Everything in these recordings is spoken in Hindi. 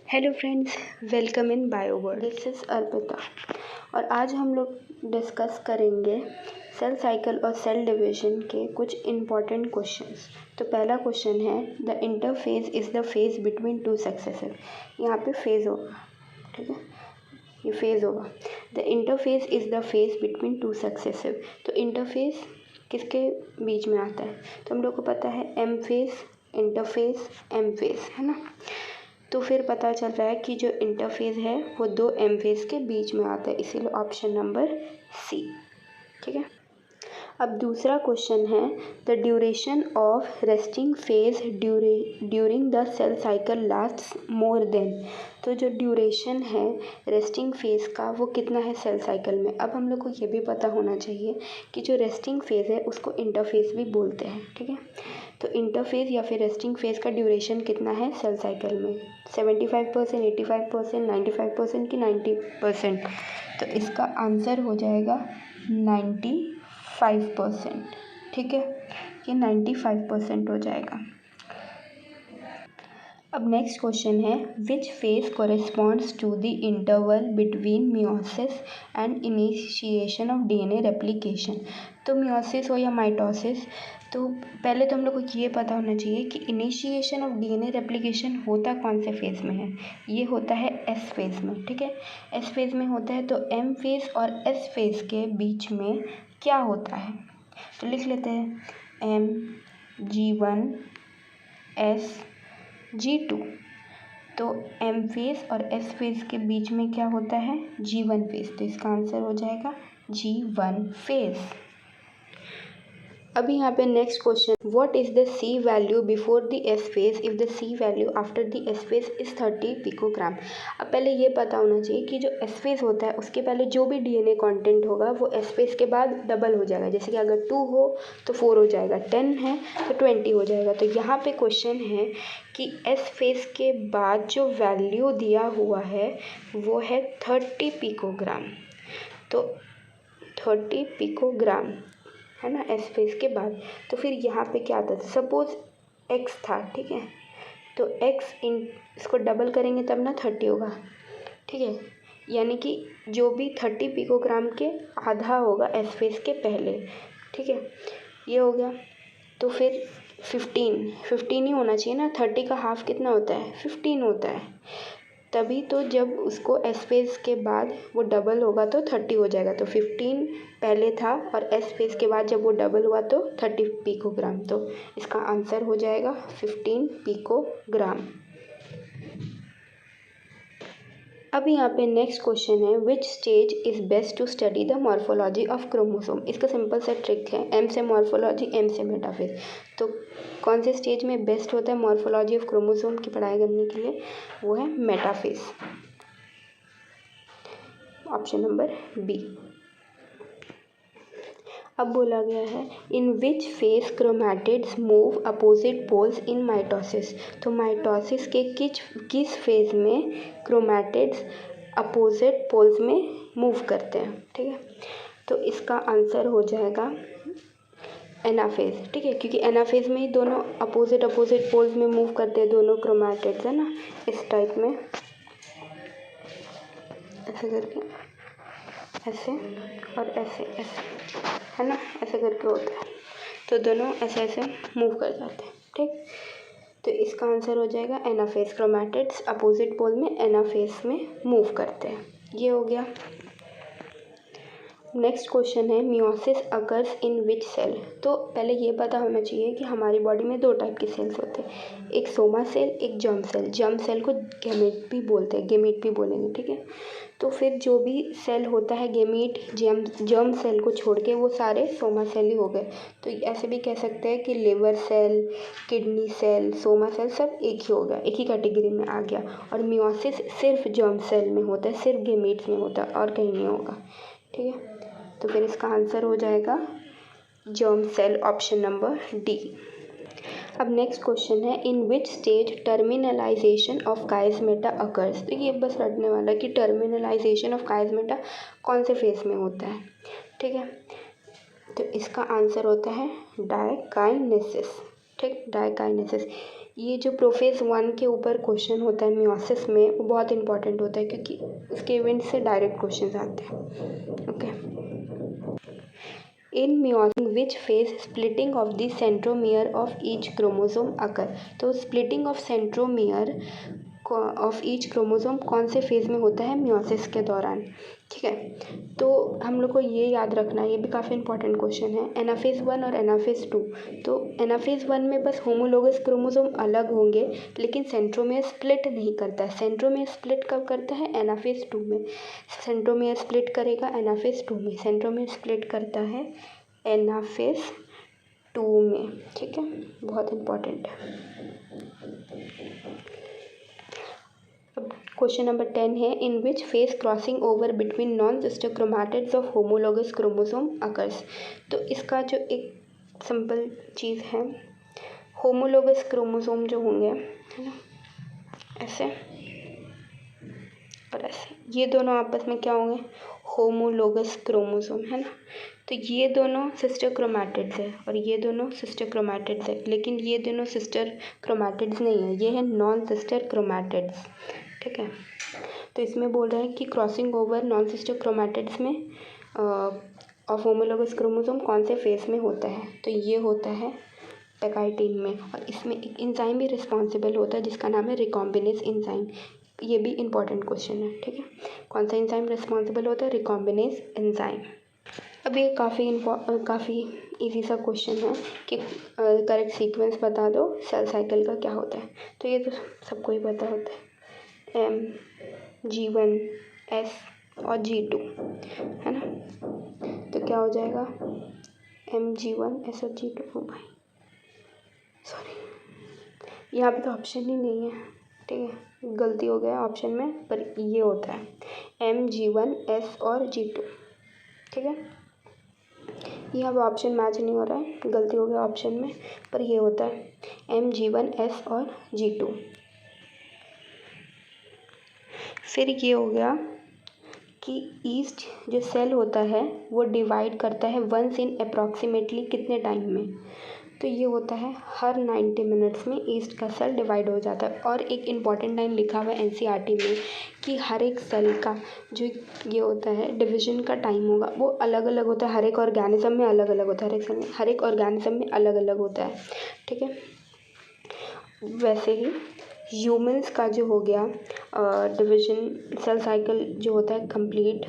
Hello friends, welcome in bio world. This is Arpita और आज हम लोग डिस्कस करेंगे सेल साइकिल और सेल डिवीजन के कुछ इम्पॉर्टेंट क्वेश्चंस। तो पहला क्वेश्चन है, the interphase is the phase between two successive. यहाँ पे फेज होगा, ठीक है, ये फेज होगा। The interphase is the phase between two successive. तो इंटरफेज किसके बीच में आता है? तो हम लोग को पता है M phase, interphase, M phase, है ना। तो फिर पता चल रहा है कि जो इंटरफेज है वो दो एम फेज के बीच में आता है, इसीलिए ऑप्शन नंबर सी, ठीक है। अब दूसरा क्वेश्चन है, the duration of resting phase during the cell cycle lasts more than. तो जो ड्यूरेशन है रेस्टिंग फेज का वो कितना है सेल साइकिल में। अब हम लोग को ये भी पता होना चाहिए कि जो रेस्टिंग फेज है उसको इंटरफेज भी बोलते हैं, ठीक है। तो इंटरफेज या फिर रेस्टिंग फेज का ड्यूरेशन कितना है सेल साइकिल में, 75%, 85%, 95% कि 90%। तो इसका आंसर हो जाएगा 95%, ठीक है, ये 95% हो जाएगा। अब नेक्स्ट क्वेश्चन है, which phase corresponds to the interval between meiosis and initiation of DNA replication. तो मियोसिस हो या माइटोसिस, तो पहले तो हम लोग को ये पता होना चाहिए कि इनिशिएशन ऑफ डीएनए रेप्लिकेशन होता कौन से फेज़ में है। ये होता है एस फेज़ में, ठीक है, एस फेज़ में होता है। तो एम फेज़ और एस फेज़ के बीच में क्या होता है, तो लिख लेते हैं एम G1 एस G2। तो एम फेज़ और एस फेज़ के बीच में क्या होता है, G1 फेज़। तो इसका आंसर हो जाएगा G1 फेज़। अभी यहाँ पे next question, what is the C value before the S phase if the C value after the S phase is 30 picogram. अब पहले ये पता होना चाहिए कि जो एस फेज होता है उसके पहले जो भी डीएनए कंटेंट होगा वो एस फेज के बाद डबल हो जाएगा। जैसे कि अगर 2 हो तो 4 हो जाएगा, 10 है तो 20 हो जाएगा। तो यहाँ पे क्वेश्चन है कि एस फेज के बाद जो वैल्यू दिया हुआ है वो है 30 पिकोग्राम। तो 30 पिकोग्राम है ना एस फेज के बाद। तो फिर यहाँ पे क्या आता था, सपोज एक्स था, ठीक है, तो एक्स इन इसको डबल करेंगे तब ना 30 होगा, ठीक है, यानी कि जो भी 30 पिकोग्राम के आधा होगा एस फेज के पहले, ठीक है, ये हो गया। तो फिर 15 ही होना चाहिए ना, 30 का हाफ कितना होता है, 15 होता है। तभी तो जब उसको एस फेज के बाद वो डबल होगा तो 30 हो जाएगा। तो 15 पहले था और एस फेज के बाद जब वो डबल हुआ तो 30 पिकोग्राम। तो इसका आंसर हो जाएगा 15 पिकोग्राम। अब यहाँ पे नेक्स्ट क्वेश्चन है, which stage is best to study the morphology of chromosome. इसका सिंपल सा ट्रिक है, एम से मॉर्फोलॉजी, एम से मेटाफेज। तो कौन से स्टेज में बेस्ट होता है मॉर्फोलॉजी ऑफ क्रोमोसोम की पढ़ाई करने के लिए, वो है मेटाफेज, ऑप्शन नंबर बी। अब बोला गया है, in which phase chromatids move opposite poles in mitosis. तो माइटोसिस के किस फेज में क्रोमैटिड्स अपोजिट पोल्स में मूव करते हैं, ठीक है। तो इसका आंसर हो जाएगा एनाफेज, ठीक है, क्योंकि एनाफेज में ही दोनों अपोजिट पोल्स में मूव करते हैं दोनों क्रोमैटिड्स, है ना, इस टाइप में ऐसे करके, ऐसे और ऐसे है ना, ऐसे करके होता है। तो दोनों ऐसे ऐसे मूव कर जाते हैं, ठीक। तो इसका आंसर हो जाएगा एनाफेज, क्रोमैटिड्स अपोजिट पोल में एनाफेज में मूव करते हैं। ये हो गया। नेक्स्ट क्वेश्चन है, meiosis occurs in which cell. तो पहले ये पता होना चाहिए कि हमारी बॉडी में 2 टाइप के सेल्स होते हैं, एक सोमा सेल, एक जर्म सेल। जर्म सेल को गैमेट भी बोलते हैं, गैमेट भी बोलेंगे, ठीक है। तो फिर जो भी सेल होता है गैमेट जर्म सेल को छोड़ के वो सारे सोमा सेल ही हो गए। तो ऐसे भी कह सकते हैं कि liver cell, kidney cell, soma cell सब एक ही हो गया, एक ही कैटेगरी में आ गया। और मियोसिस सिर्फ जर्म सेल में होता है, सिर्फ गैमेट्स में होता है और कहीं नहीं होगा, ठीक है। तो फिर इसका आंसर हो जाएगा germ cell, option number D. अब नेक्स्ट क्वेश्चन है, in which stage terminalisation of chiasmata occurs. तो ये बस रटने वाला कि टर्मिनलाइजेशन ऑफ काइजमेटा कौन से फेज में होता है, ठीक है। तो इसका आंसर होता है डायकाइनेसिस, ठीक, डायकाइनेसिस। ये जो प्रोफेज 1 के ऊपर क्वेश्चन होता है मियोसिस में, वो बहुत इंपॉर्टेंट होता है क्योंकि उसके इवेंट से डायरेक्ट क्वेश्चन आते हैं। Okay, in meiosis which phase splitting of the centromere of each chromosome occur। तो splitting of centromere of each chromosome कौन से फेज़ में होता है मियोसिस के दौरान। ठीक है, तो हम लोग को ये याद रखना है, ये भी काफ़ी इंपॉर्टेंट क्वेश्चन है। एनाफेज 1 और एनाफेज 2, तो एनाफेज 1 में बस होमोलोगस क्रोमोसोम अलग होंगे, लेकिन सेंट्रोमियर स्प्लिट नहीं करता है। सेंट्रोमियर स्प्लिट कब करता है? एनाफेज 2 में। सेंट्रोमियर स्प्लिट करेगा एनाफेज 2 में, सेंट्रोमियर स्प्लिट करता है एनाफेज 2 में। ठीक है, बहुत इंपॉर्टेंट है। अब क्वेश्चन नंबर 10 है, in which phase crossing over between non sister chromatids of homologous chromosome occurs. तो इसका जो एक सिंपल चीज़ है, होमोलोगस क्रोमोसोम जो होंगे, है ना, ऐसे और ऐसे, ये दोनों आपस में क्या होंगे? होमोलोगस क्रोमोसोम, है ना। तो ये दोनों सिस्टर क्रोमैटिड्स है और ये दोनों सिस्टर क्रोमैटिड्स है, लेकिन ये दोनों सिस्टर क्रोमैटिड्स नहीं है, ये है नॉन सिस्टर क्रोमैटिड्स। ठीक है, तो इसमें बोल रहा है कि crossing over non sister chromatids में ऑफ होमोलोगस क्रोमोसोम कौन से फेस में होता है। तो ये होता है पैकाइटिन में, और इसमें एक एंजाइम भी रिस्पॉन्सिबल होता है जिसका नाम है रिकॉम्बिनेज एंजाइम। ये भी इंपॉर्टेंट क्वेश्चन है। ठीक है, कौन सा एंजाइम रिस्पॉन्सिबल होता है? Recombinase enzyme. अब ये काफ़ी इजी सा क्वेश्चन है कि करेक्ट सीक्वेंस बता दो सेल साइकिल का क्या होता है। तो ये तो सबको ही पता होता है, G1, S और G2, है ना। तो क्या हो जाएगा? Mg1, S और G2। ओ भाई सॉरी, यहाँ पे तो ऑप्शन ही नहीं है। ठीक है, गलती हो गया ऑप्शन में, पर ये होता है Mg1, S और G2। ठीक है, यहाँ पे ऑप्शन मैच नहीं हो रहा है, गलती हो गया ऑप्शन में, पर ये होता है Mg1, S और G2। फिर ये हो गया कि ईस्ट जो सेल होता है वो डिवाइड करता है वंस इन अप्रॉक्सीमेटली कितने टाइम में। तो ये होता है हर 90 मिनट्स में ईस्ट का सेल डिवाइड हो जाता है। और एक इम्पॉर्टेंट लाइन लिखा हुआ है NCERT में कि हर एक सेल का जो ये होता है डिवीजन का टाइम होगा वो अलग अलग होता है, हर एक ऑर्गेनिज्म में अलग अलग होता है, हर एक ऑर्गेनिज्म में अलग अलग होता है। ठीक है, वैसे ही ह्यूमंस का जो हो गया डिवीजन सेल साइकिल जो होता है कंप्लीट,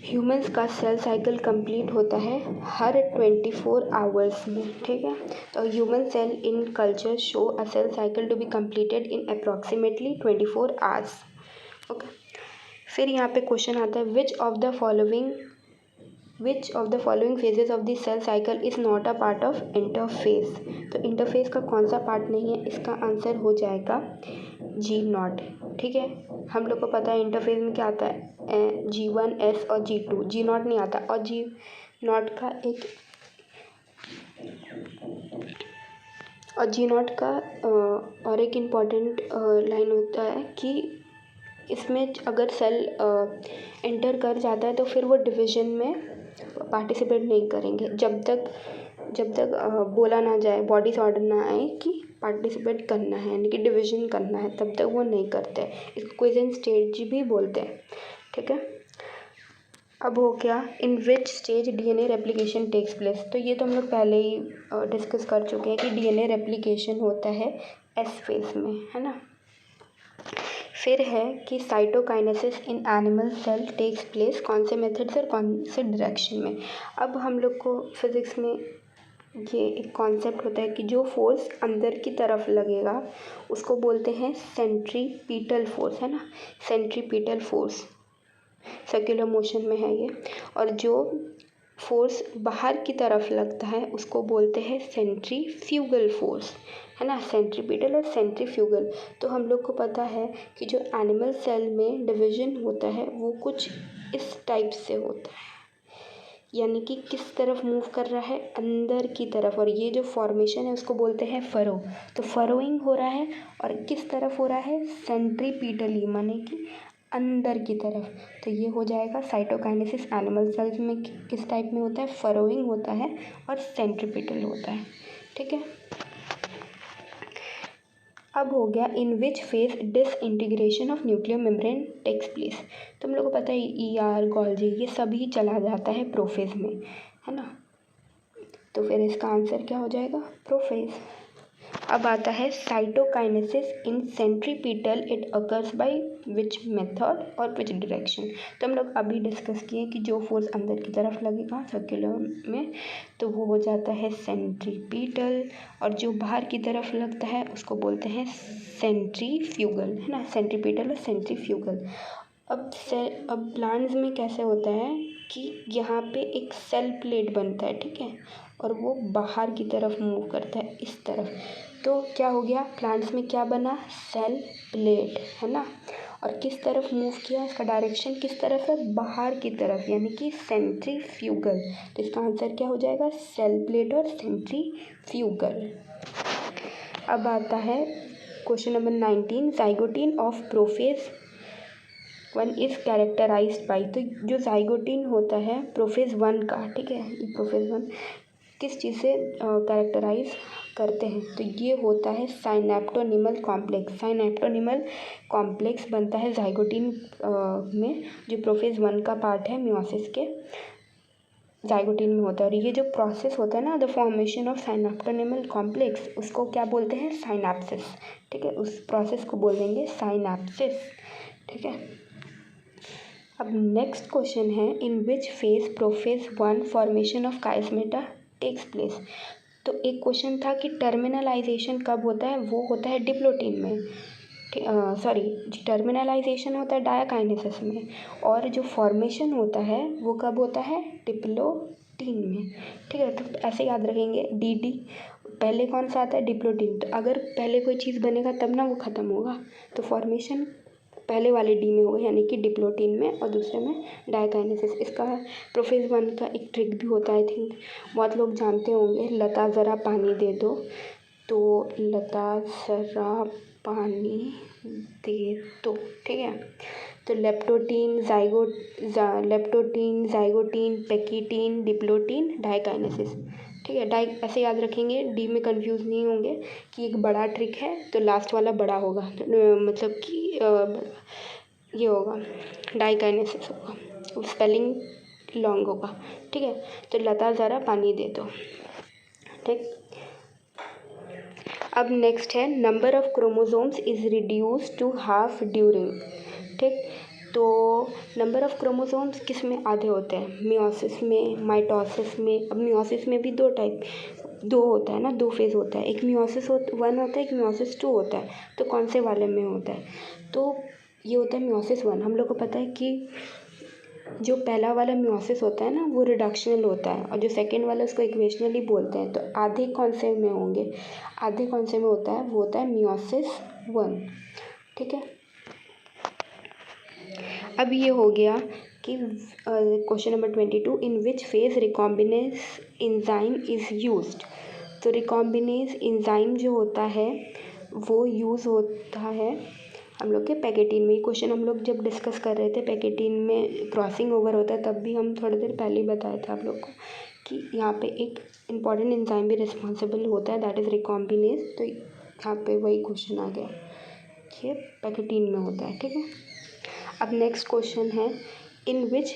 ह्यूमंस का सेल साइकिल कंप्लीट होता है हर 24 आवर्स में। ठीक है, तो human cell in culture show a cell cycle to be completed in approximately 24 hours. Okay, फिर यहाँ पे क्वेश्चन आता है which of the following phases of the cell cycle is not a part of interphase. तो इंटरफेज का कौन सा पार्ट नहीं है? इसका आंसर हो जाएगा G0। ठीक है, हम लोग को पता है इंटरफेज में क्या आता है G1, S और G2, G0 नहीं आता। और G0 का और एक इम्पॉर्टेंट लाइन होता है कि इसमें अगर सेल एंटर कर जाता है तो फिर वो डिवीजन में पार्टिसिपेट नहीं करेंगे जब तक बोला ना जाए, बॉडी से ऑर्डर ना आए कि पार्टिसिपेट करना है, यानी कि डिवीजन करना है, तब तक वो नहीं करते। इसको क्विज़न स्टेज भी बोलते हैं। ठीक है, अब हो गया in which stage DNA replication takes place. तो ये तो हम लोग पहले ही डिस्कस कर चुके हैं कि DNA रेप्लिकेशन होता है S फेज में, है ना। फिर है कि cytokinesis in animal sale tax place कौन से मेथड से और कौन से डायरेक्शन में। अब हम लोग को फिज़िक्स में ये एक कॉन्सेप्ट होता है कि जो फोर्स अंदर की तरफ लगेगा उसको बोलते हैं सेंट्रीपिटल फोर्स, है ना, सेंट्रीपिटल फोर्स, सर्कुलर मोशन में है ये। और जो फोर्स बाहर की तरफ लगता है उसको बोलते हैं सेंट्रीफ्यूगल फोर्स, है ना, सेंट्रीपिटल और सेंट्रीफ्यूगल। तो हम लोग को पता है कि जो एनिमल सेल में डिवीजन होता है वो कुछ इस टाइप से होता है, यानी कि किस तरफ मूव कर रहा है? अंदर की तरफ। और ये जो फॉर्मेशन है उसको बोलते हैं फरो। तो फरोइंग हो रहा है और किस तरफ हो रहा है? सेंट्रीपिटली, माने कि अंदर की तरफ। तो ये हो जाएगा साइटोकाइनेसिस एनिमल सेल्स में किस टाइप में होता है? फरोइंग होता है और सेंट्रीपिटल होता है। ठीक है, अब हो गया in which phase disintegration of nuclear membrane takes place. तो हम लोग को पता है ER गोल्जी ये सभी चला जाता है प्रोफेज में, है ना। तो फिर इसका आंसर क्या हो जाएगा, प्रोफेज। अब आता है cytokinesis in centripetal, it occurs by which method और विच डायरेक्शन। तो हम लोग अभी डिस्कस किए कि जो फोर्स अंदर की तरफ लगेगा सर्कुलर में तो वो हो जाता है सेंट्रीपीटल, और जो बाहर की तरफ लगता है उसको बोलते हैं सेंट्रीफ्यूगल, है ना, सेंट्रीपीटल और सेंट्रीफ्यूगल। अब प्लांट्स में कैसे होता है कि यहाँ पे एक सेल प्लेट बनता है, ठीक है, और वो बाहर की तरफ मूव करता है इस तरफ। तो क्या हो गया, प्लांट्स में क्या बना, सेल प्लेट, है ना, और किस तरफ मूव किया, इसका डायरेक्शन किस तरफ है, बाहर की तरफ, यानी कि सेंट्रीफ्यूगल। तो इसका आंसर क्या हो जाएगा, सेल प्लेट और सेंट्रीफ्यूगल। अब आता है question number 19, zygotene of prophase 1 is characterised by. तो जो जाइगोटीन होता है प्रोफेज 1 का, ठीक है, ये प्रोफेज 1 किस चीज़ से कैरेक्टराइज करते हैं, तो ये होता है साइनेप्टोनिमल कॉम्प्लेक्स। साइनेप्टोनिमल कॉम्प्लेक्स बनता है जाइगोटीन में, जो प्रोफेज 1 का पार्ट है मियोसिस के, जाइगोटीन में होता है। और ये जो प्रोसेस होता है ना, द फॉर्मेशन ऑफ साइनेप्टोनिमल कॉम्प्लेक्स, उसको क्या बोलते हैं, साइनेप्सिस, ठीक है, उस प्रोसेस को बोल देंगे साइनेप्सिस, ठीक है। अब नेक्स्ट क्वेश्चन है, in which phase prophase 1 formation of chiasmata takes place. तो एक क्वेश्चन था कि टर्मिनलाइजेशन कब होता है, वो होता है डिप्लोटीन में, टर्मिनलाइजेशन होता है डायाकाइनेसिस में, और जो फॉर्मेशन होता है वो कब होता है, डिप्लोटीन में, ठीक है। तो ऐसे याद रखेंगे, DD पहले कौन सा आता है, डिप्लोटीन। तो अगर पहले कोई चीज़ बनेगा तब ना वो ख़त्म होगा, तो फॉर्मेशन पहले वाले D में होगा, यानी कि डिप्लोटीन में, और दूसरे में डायकाइनेसिस। इसका प्रोफेज 1 का एक ट्रिक भी होता है, आई थिंक बहुत लोग जानते होंगे, लता ज़रा पानी दे दो। तो लता ज़रा पानी दे दो, ठीक है। तो लेप्टोटीन, जाइगोटीन, पैकीटीन, डिप्लोटीन, डायकाइनेसिस, ठीक है। ऐसे याद रखेंगे, D में कंफ्यूज नहीं होंगे कि एक बड़ा ट्रिक है तो लास्ट वाला बड़ा होगा, मतलब कि ये होगा डायकाइनेसिस होगा, स्पेलिंग लॉन्ग होगा, ठीक है। तो लता ज़रा पानी दे दो, ठीक। अब नेक्स्ट है, number of chromosomes is reduce to half during, ठीक। तो नंबर ऑफ क्रोमोसोम्स किस में आधे होते हैं, मियोसिस में, माइटोसिस में। अब मियोसिस में भी दो होता है ना, 2 फेज़ होता है, एक मियोसिस 1 होता है, एक मियोसिस 2 होता है। तो कौन से वाले में होता है, तो ये होता है मियोसिस 1। हम लोग को पता है कि जो पहला वाला मियोसिस होता है ना वो रिडक्शनल होता है, और जो सेकेंड वाला उसको इक्वेशनली बोलते हैं। तो आधे कौन से में होंगे, आधे कौन से में होता है, वो होता है मियोसिस 1, ठीक है। अब ये हो गया कि question number 22, in which phase recombinase enzyme is used. तो रिकॉम्बिनेज इंजाइम जो होता है वो यूज़ होता है हम लोग के पैकेटीन में। ये क्वेश्चन हम लोग जब डिस्कस कर रहे थे पैकेटीन में क्रॉसिंग ओवर होता है, तब भी हम थोड़ी देर पहले ही बताया था आप लोग को कि यहाँ पे एक इम्पॉर्टेंट इंजाइम भी रिस्पॉन्सिबल होता है, दैट इज़ रिकॉम्बिनेज। तो यहाँ पे वही क्वेश्चन आ गया, ये पैकेटीन में होता है, ठीक है। अब नेक्स्ट क्वेश्चन है, in which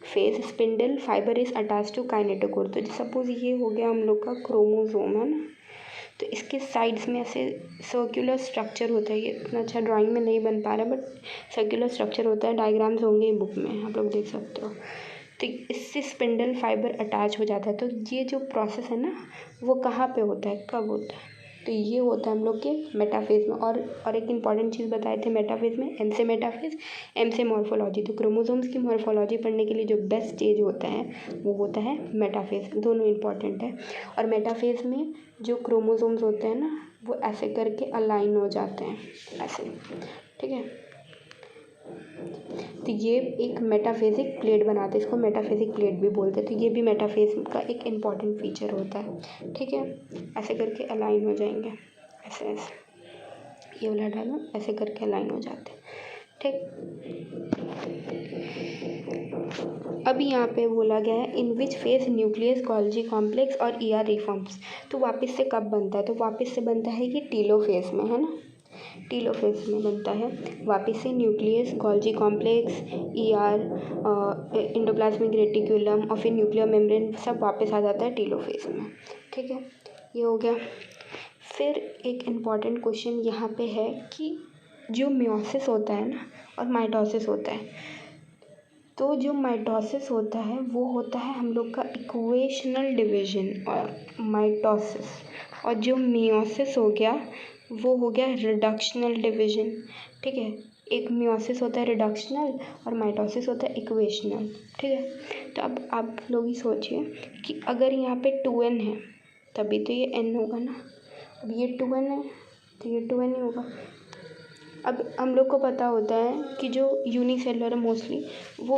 phase spindle fibre is attach to kinetochore. तो सपोज ये हो गया हम लोग का क्रोमोसोम, है ना, तो इसके साइड्स में ऐसे सर्कुलर स्ट्रक्चर होता है। ये इतना अच्छा ड्राइंग में नहीं बन पा रहा, बट सर्कुलर स्ट्रक्चर होता है, डायग्राम्स होंगे बुक में, आप लोग देख सकते हो। तो इससे स्पिंडल फाइबर अटैच हो जाता है। तो ये जो प्रोसेस है ना वो कहाँ पे होता है, कब होता है, तो ये होता है हम लोग के मेटाफेज में। और एक इम्पॉर्टेंट चीज़ बताए थे मेटाफेज में, एम से मेटाफेज, एम से मॉर्फोलॉजी। तो क्रोमोसोम्स की मॉर्फोलॉजी पढ़ने के लिए जो बेस्ट स्टेज होता है वो होता है मेटाफेज, दोनों इम्पॉर्टेंट है। और मेटाफेज में जो क्रोमोसोम्स होते हैं ना वो ऐसे करके अलाइन हो जाते हैं, ऐसे, ठीक है। तो ये एक मेटाफेजिक प्लेट बनाते हैं, इसको मेटाफेजिक प्लेट भी बोलते हैं। तो ये भी मेटाफेज का एक इम्पॉर्टेंट फीचर होता है, ठीक है। ऐसे करके अलाइन हो जाएंगे, ऐसे ऐसे, ये वाला डालो, ऐसे करके अलाइन हो जाते हैं, ठीक। अभी यहाँ पे बोला गया है, in which phase nucleus Golgi complex और ER रिफॉर्म्स। तो वापस से कब बनता है, तो वापस से बनता है ये टीलोफेज में, है ना। टीलोफेज में बनता है। वापस से nucleus, Golgi complex, ER, endoplasmic reticulum और फिर न्यूक्लियर मेम्ब्रेन सब वापस आ जाता है टीलोफेज में। ठीक है, ये हो गया। फिर एक इम्पॉर्टेंट क्वेश्चन यहाँ पे है कि जो मियोसिस होता है ना और माइटोसिस होता है, तो जो माइटोसिस होता है वो होता है हम लोग का इक्वेशनल डिवीजन और माइटोसिस, और जो मियोसिस हो गया वो हो गया रिडक्शनल डिवीजन। ठीक है, एक मियोसिस होता है रिडक्शनल और माइटोसिस होता है इक्वेशनल। ठीक है, तो अब आप लोग ही सोचिए कि अगर यहाँ पे 2n है तभी तो ये n होगा ना। अब ये 2n है तो ये 2n ही होगा। अब हम लोग को पता होता है कि जो यूनिसेलुलर मोस्टली वो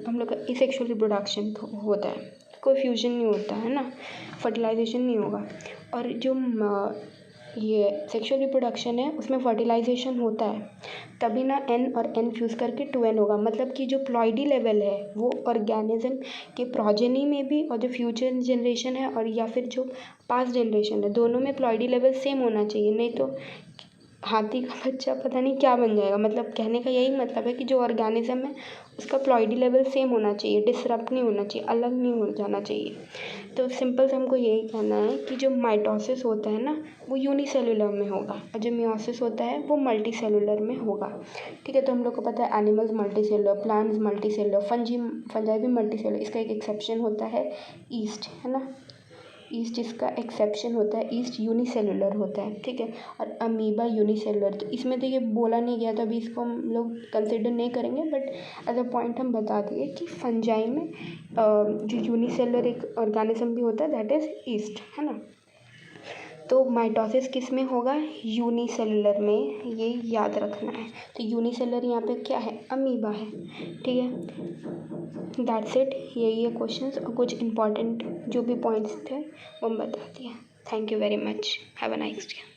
हम लोग का एसेक्सुअल रिप्रोडक्शन होता है, कोई फ्यूजन नहीं होता है ना, फर्टिलाइजेशन नहीं होगा। और जो ये सेक्सुअल रिप्रोडक्शन है उसमें फर्टिलाइजेशन होता है, तभी ना n और n फ्यूज़ करके 2n होगा। मतलब कि जो प्लॉइडी लेवल है वो ऑर्गेनिज्म के प्रोजेनी में भी और जो फ्यूचर जनरेशन है और या फिर जो पास्ट जनरेशन है दोनों में प्लॉइडी लेवल सेम होना चाहिए, नहीं तो हाथी का बच्चा पता नहीं क्या बन जाएगा। मतलब कहने का यही मतलब है कि जो ऑर्गेनिज्म है उसका प्लॉइडी लेवल सेम होना चाहिए, डिसरप्ट नहीं होना चाहिए, अलग नहीं हो जाना चाहिए। तो सिंपल से हमको यही कहना है कि जो माइटोसिस होता है ना वो यूनिसेलुलर में होगा और जो मियोसिस होता है वो मल्टी सेलुलर में होगा। ठीक है, तो हम लोग को पता है animals multi cellular, plants multi cellular, fungi भी मल्टी सेलुलर। इसका एक एक्सेप्शन होता है ईस्ट, है ना, ईस्ट इसका एक्सेप्शन होता है, ईस्ट यूनिसेलुलर होता है। ठीक है, और अमीबा यूनिसेलुलर। तो इसमें तो ये बोला नहीं गया, तो अभी इसको हम लोग कंसिडर नहीं करेंगे, बट एज अ पॉइंट हम बता दिए कि फंजाई में जो यूनिसेलुलर एक ऑर्गेनिज्म भी होता है दैट इज़ ईस्ट, है ना। तो माइटोसिस किस में होगा? यूनिसेलुलर में, ये याद रखना है। तो यूनिसेलुलर यहाँ पे क्या है? अमीबा है। ठीक है, दैट्स इट, यही है क्वेश्चंस और कुछ इंपॉर्टेंट जो भी पॉइंट्स थे वो हम बता दिए। Thank you very much, have a nice day.